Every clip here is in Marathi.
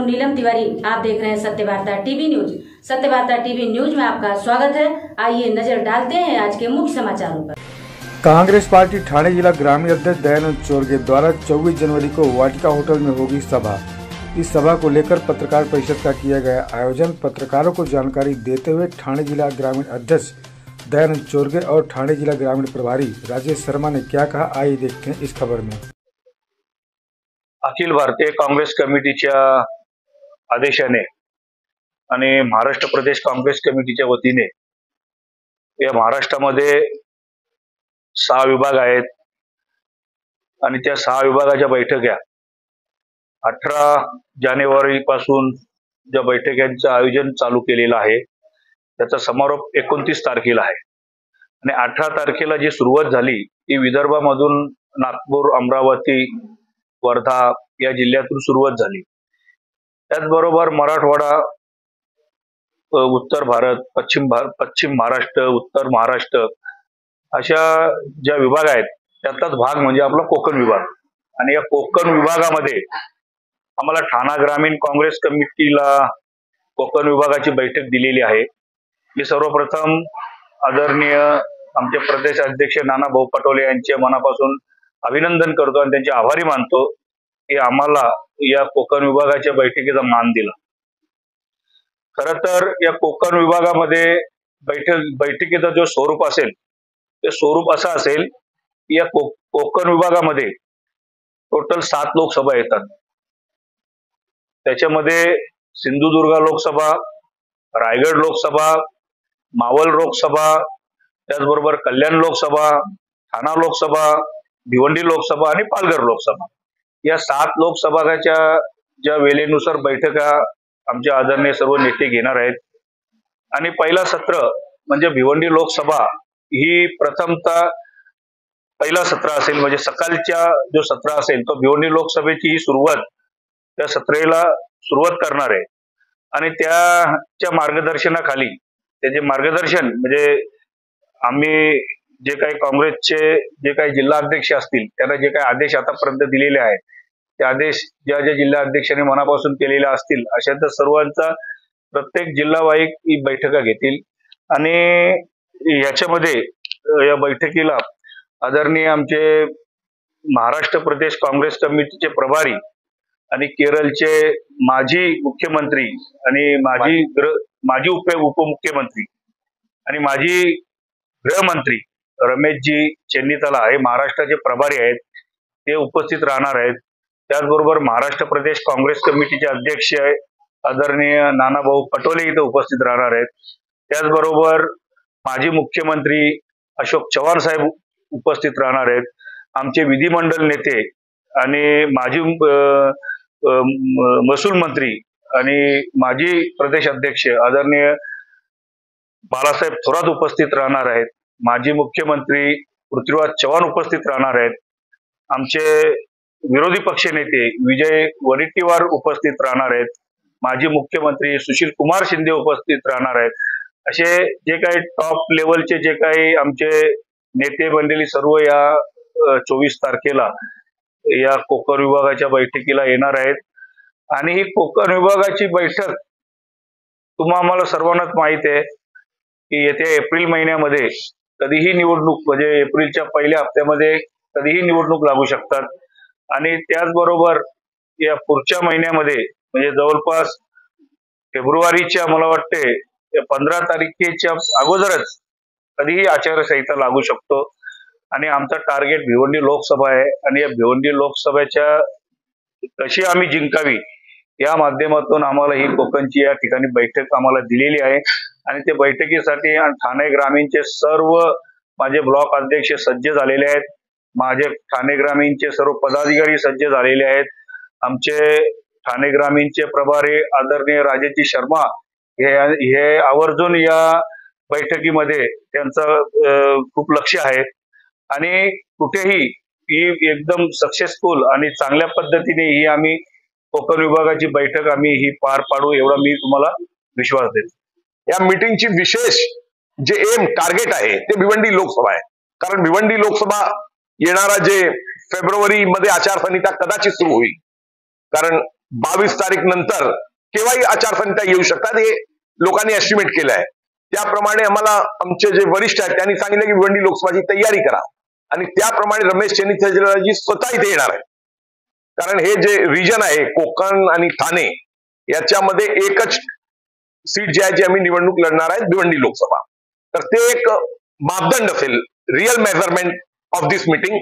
नीलम तिवारी, आप देख रहे हैं Satyavarta TV news. Satyavarta TV news में आपका स्वागत है। आइए नजर डालते हैं आज के मुख्य समाचारों पर। कांग्रेस पार्टी ठाणे जिला ग्रामीण अध्यक्ष दयानंद चोरगे द्वारा 24 जनवरी को वाटिका होटल में होगी सभा। इस सभा को लेकर पत्रकार परिषद का किया गया आयोजन। पत्रकारों को जानकारी देते हुए ठाणे जिला ग्रामीण अध्यक्ष दयानंद चोरगे और ठाणे जिला ग्रामीण प्रभारी राजेश शर्मा ने क्या कहा, आइए देखते हैं इस खबर में। अखिल भारतीय काँग्रेस कमिटीच्या आदेशाने आणि महाराष्ट्र प्रदेश काँग्रेस कमिटीच्या वतीने या महाराष्ट्रामध्ये 6 विभाग आहेत आणि त्या 6 विभागाच्या बैठका 18 जानेवारी पासून ज्या बैठकांचं आयोजन चालू केलेलं आहे त्याचा समारोप 29 तारखेला आहे आणि 18 तारखेला जी सुरुवात झाली ती विदर्भामधून नागपूर, अमरावती, वर्धा या जिल्ह्यातून सुरुवात झाली। त्याचबरोबर मराठवाडा, उत्तर भारत, पश्चिम महाराष्ट्र, उत्तर महाराष्ट्र अशा ज्या विभाग आहेत त्यातलाच भाग म्हणजे आपला कोकण विभाग आणि या कोकण विभागामध्ये आम्हाला ठाणा ग्रामीण काँग्रेस कमिटीला कोकण विभागाची बैठक दिलेली आहे। मी सर्वप्रथम आदरणीय आमचे प्रदेश अध्यक्ष नानाभाऊ पटोले यांचे मनापासून अभिनंदन करतो आणि त्यांचे आभारी मानतो की आम्हाला या कोकण विभागाच्या बैठकीचा मान दिला। खरं तर या कोकण विभागामध्ये बैठकीचा जो स्वरूप असेल ते स्वरूप असं असेल की या कोकण विभागामध्ये टोटल 7 लोकसभा येतात। त्याच्यामध्ये सिंधुदुर्ग लोकसभा, रायगड लोकसभा, मावळ लोकसभा, त्याचबरोबर कल्याण लोकसभा, ठाणा लोकसभा, भिवंडी लोकसभा आणि पालघर लोकसभा या 7 लोकसभाच्या ज्या वेळेनुसार बैठका आमचे आदरणीय सर्व नेते घेणार आहेत आणि पहिला सत्र म्हणजे भिवंडी लोकसभा ही प्रथमतः पहिला सत्र असेल म्हणजे सकाळच्या जो सत्र असेल तो भिवंडी लोकसभेची ही सुरुवात त्या सत्रेला सुरुवात करणार आहे आणि त्याच्या मार्गदर्शनाखाली त्याचे मार्गदर्शन म्हणजे आम्ही जे काही काँग्रेसचे जे काही जिल्हा अध्यक्ष असतील त्यांना जे काही आदेश आतापर्यंत दिलेले आहेत ते आदेश ज्या जिल्हा अध्यक्षांनी मनापासून केलेले असतील अशा तर सर्वांचा प्रत्येक जिल्हावाईक ही बैठका घेतील आणि याच्यामध्ये या बैठकीला आदरणीय आमचे महाराष्ट्र प्रदेश काँग्रेस कमिटीचे प्रभारी आणि केरळचे माजी मुख्यमंत्री आणि माजी उपमुख्यमंत्री आणि माजी गृहमंत्री रमेशजी चेन्नीताला हे महाराष्ट्राचे प्रभारी आहेत, ते उपस्थित राहणार आहेत। त्याचबरोबर महाराष्ट्र प्रदेश काँग्रेस कमिटीचे अध्यक्ष आदरणीय नानाभाऊ पटोले इथे उपस्थित राहणार आहेत। त्याचबरोबर माजी मुख्यमंत्री अशोक चव्हाण साहेब उपस्थित राहणार आहेत। आमचे विधिमंडळ नेते आणि माजी महसूल मंत्री आणि माजी प्रदेश अध्यक्ष आदरणीय बाळासाहेब थोरात उपस्थित राहणार आहेत। माजी मुख्यमंत्री पृथ्वीराज चव्हाण उपस्थित राहणार आहेत। आमचे विरोधी पक्ष नेते विजय वडेट्टीवार उपस्थित राहणार आहेत। माजी मुख्यमंत्री सुशील कुमार शिंदे उपस्थित राहणार आहेत। असे जे काही टॉप लेवलचे जे काही आमचे नेते मंडळी सर्व या 24 तारखेला या कोकण विभागाच्या बैठकीला येणार आहेत आणि ही कोकण विभागाची बैठक आम्हाला सर्वांनाच माहित आहे की येत्या एप्रिल महिन्यामध्ये कधीही निवडणूक म्हणजे एप्रिलच्या पहिल्या हप्त्यामध्ये कधीही निवडणूक लागू शकतात आणि त्याचबरोबर या पुढच्या महिन्यामध्ये म्हणजे जवळपास फेब्रुवारीच्या मला वाटते 15 तारखेच्या अगोदरच कधीही आचारसंहिता लागू शकतो आणि आमचा टार्गेट भिवंडी लोकसभा आहे आणि या भिवंडी लोकसभेच्या कशी आम्ही जिंकावी या माध्यमातून आम्हाला ही कोकणची या ठिकाणी बैठक आम्हाला दिलेली आहे आणि ते बैठकीसाठी ठाणे ग्रामीणचे सर्व माझे ब्लॉक अध्यक्ष सज्ज झालेले आहेत। माझे ठाणे ग्रामीणचे सर्व पदाधिकारी सज्ज झालेले आहेत। आमचे ठाणे ग्रामीणचे प्रभारी आदरणीय राजेश शर्मा हे आवर्जून या बैठकीमध्ये त्यांचं खूप लक्ष आहे आणि कुठेही ही एकदम सक्सेसफुल आणि चांगल्या पद्धतीने ही आम्ही कोकण विभागाची बैठक आम्ही ही पार पाडू एवढा मी तुम्हाला विश्वास देतो। या मीटिंगची विशेष जे एम टार्गेट आहे ते भिवंडी लोकसभा आहे, कारण भिवंडी लोकसभा येणारा जे फेब्रुवारी मध्ये आचारसंहिता कदाचित सुरू होईल, कारण 22 तारीख नंतर केव्हाही आचारसंहिता येऊ शकतात, हे लोकांनी एस्टिमेट केलं आहे. त्याप्रमाणे आम्हाला आमचे जे वरिष्ठ आहेत त्यांनी सांगितलं की भिवंडी लोकसभाची तयारी करा आणि त्याप्रमाणे रमेश चेन्नीथालाजी स्वतः इथे येणार आहे. कारण हे जे रिजन आहे कोकण आणि ठाणे याच्यामध्ये एकच सीट जी आहे जी आम्ही निवडणूक लढणार आहे भिवंडी लोकसभा. तर ते एक मापदंड असेल, real measurement of this meeting.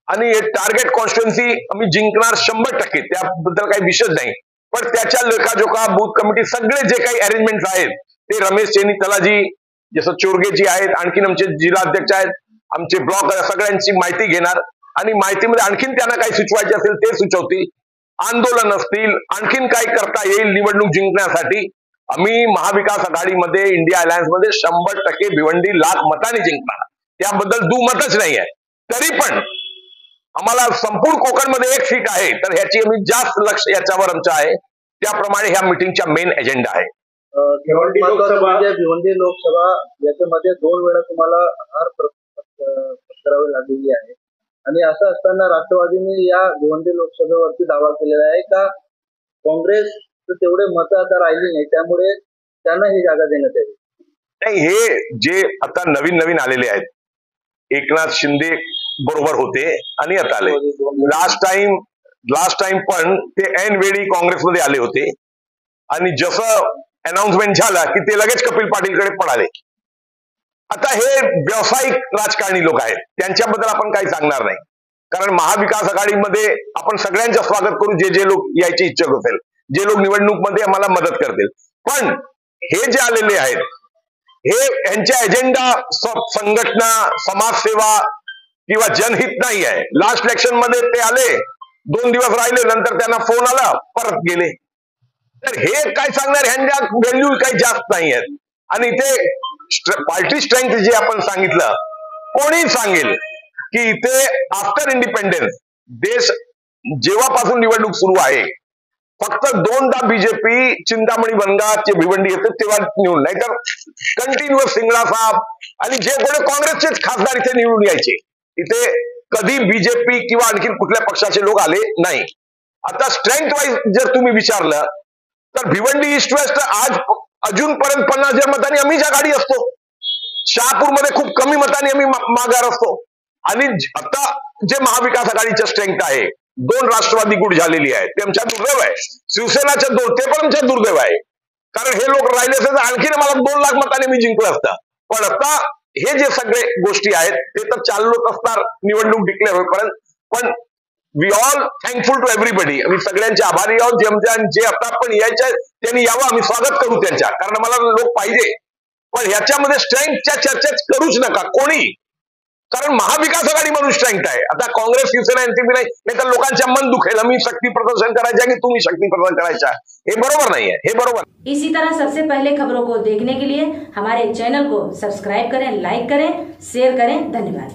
आणि हे टार्गेट कॉन्स्टिट्युएन्सी आम्ही जिंकणार 100%, त्याबद्दल काही विषय नाही. पण त्याच्या लेखाजोखा बूथ कमिटी सगळे जे काही अरेंजमेंट आहेत ते रमेश चेन्नीथालाजी, जसं चोरगेजी आहेत, आणखीन आमचे जिल्हाध्यक्ष आहेत, आमचे ब्लॉक सगळ्यांची माहिती घेणार आणि माहितीमध्ये आणखीन त्यांना काही सुचवायचे असेल ते सुचवतील. आंदोलन असतील, आणखीन काय करता येईल निवडणूक जिंकण्यासाठी. आम्ही महाविकास आघाडीमध्ये इंडिया अलायन्समध्ये 100% भिवंडी लाख मतांनी जिंकणार, त्याबद्दल दुमतच नाही आहे. तरी पण आम्हाला संपूर्ण कोकणमध्ये एक सीट आहे, तर ह्याची आम्ही जास्त लक्ष याच्यावर आमचं आहे. त्याप्रमाणे ह्या मीटिंगच्या मेन एजेंडा आहे. भिवंडी लोकसभा याच्यामध्ये 2 वेळा तुम्हाला हार पत्करावी लागलेली आहे आणि असं असताना राष्ट्रवादीने या भिवंडी लोकसभेवरती दावा केलेला आहे का काँग्रेस तेवढे मतं आता राहिली नाही, त्यामुळे त्यांना ही जागा देण्यात यावी. नाही, हे जे आता नवीन आलेले आहेत, एकनाथ शिंदे बरोबर होते आणि आता आले. लास्ट टाइम पण ते ऐन वेळी काँग्रेसमध्ये आले होते आणि जसं अनाउन्समेंट झालं की ते लगेच कपिल पाटीलकडे पळाले. आता हे व्यावसायिक राजकारणी लोक आहेत, त्यांच्याबद्दल आपण काही सांगणार नाही. कारण महाविकास आघाडीमध्ये आपण सगळ्यांचं स्वागत करू, जे लोक यायची इच्छुक असेल, जे लोक निवडणूकमध्ये आम्हाला मदत करतील. पण हे जे आलेले आहेत हे यांच्या एजेंडा संघटना, समाजसेवा किंवा जनहित नाही आहे. लास्ट इलेक्शन मध्ये ते आले, 2 दिवस राहिले, नंतर त्यांना फोन आला, परत गेले. तर हे काय सांगणार, ह्यांच्या व्हॅल्यू काही जास्त नाही आहेत. आणि इथे पार्टी स्ट्रेंथ जे आपण सांगितलं, कोणी सांगेल की इथे आफ्टर इंडिपेंडन्स देश जेव्हापासून निवडणूक सुरू आहे फक्त 2दा बीजेपी चिंतामणी बनगाचे भिवंडी येते तेव्हा निवडून, नाहीतर कंटिन्युअस सिंगळा साहेब आणि जे कोणी काँग्रेसचेच खासदार इथे निवडून यायचे. इथे कधी बीजेपी किंवा आणखी कुठल्या पक्षाचे लोक आले नाही. आता स्ट्रेंथ वाईज जर तुम्ही विचारलं तर भिवंडी ईस्ट वेस्ट आज अजूनपर्यंत 50,000 मतांनी आम्हीच आघाडी असतो. शहापूरमध्ये खूप कमी मतांनी आम्ही माघार असतो. आणि आता जे महाविकास आघाडीचं स्ट्रेंथ आहे, 2 राष्ट्रवादी गुट झालेली आहे, ते आमच्या दुर्दैव आहे. शिवसेनाच्या 2 ते पण आमच्या दुर्दैव आहे. कारण हे लोक राहिले असते तर आणखीन मला 2 लाख मतांनी मी जिंकलं असतं. पण आता हे जे सगळे गोष्टी आहेत ते तर चालूच असणार निवडणूक डिक्लेअर होईपर्यंत. पण we all thankful to everybody. आम्ही सगळ्यांचे आभारी आहोत. जे आता पण यायचे त्यांनी यावं, आम्ही स्वागत करू त्यांच्या, कारण आम्हाला लोक पाहिजे. पण ह्याच्यामध्ये स्ट्रेंथच्या चर्चेच करूच नका कोणी, कारण महाविकास आघाडी म्हणून स्ट्रेंथ आहे. आता काँग्रेस, शिवसेना, एनसीपी नाही तर लोकांच्या मन दुखेल, आम्ही शक्ती प्रदर्शन करायचं की तुम्ही शक्ती प्रदर्शन करायचा, हे बरोबर नाहीये. हे बरोबर. इसी तरह सबसे पहले खबरों को देखने के लिए हमारे चैनल को सब्सक्राइब करें, लाइक करें, शेयर करें. धन्यवाद.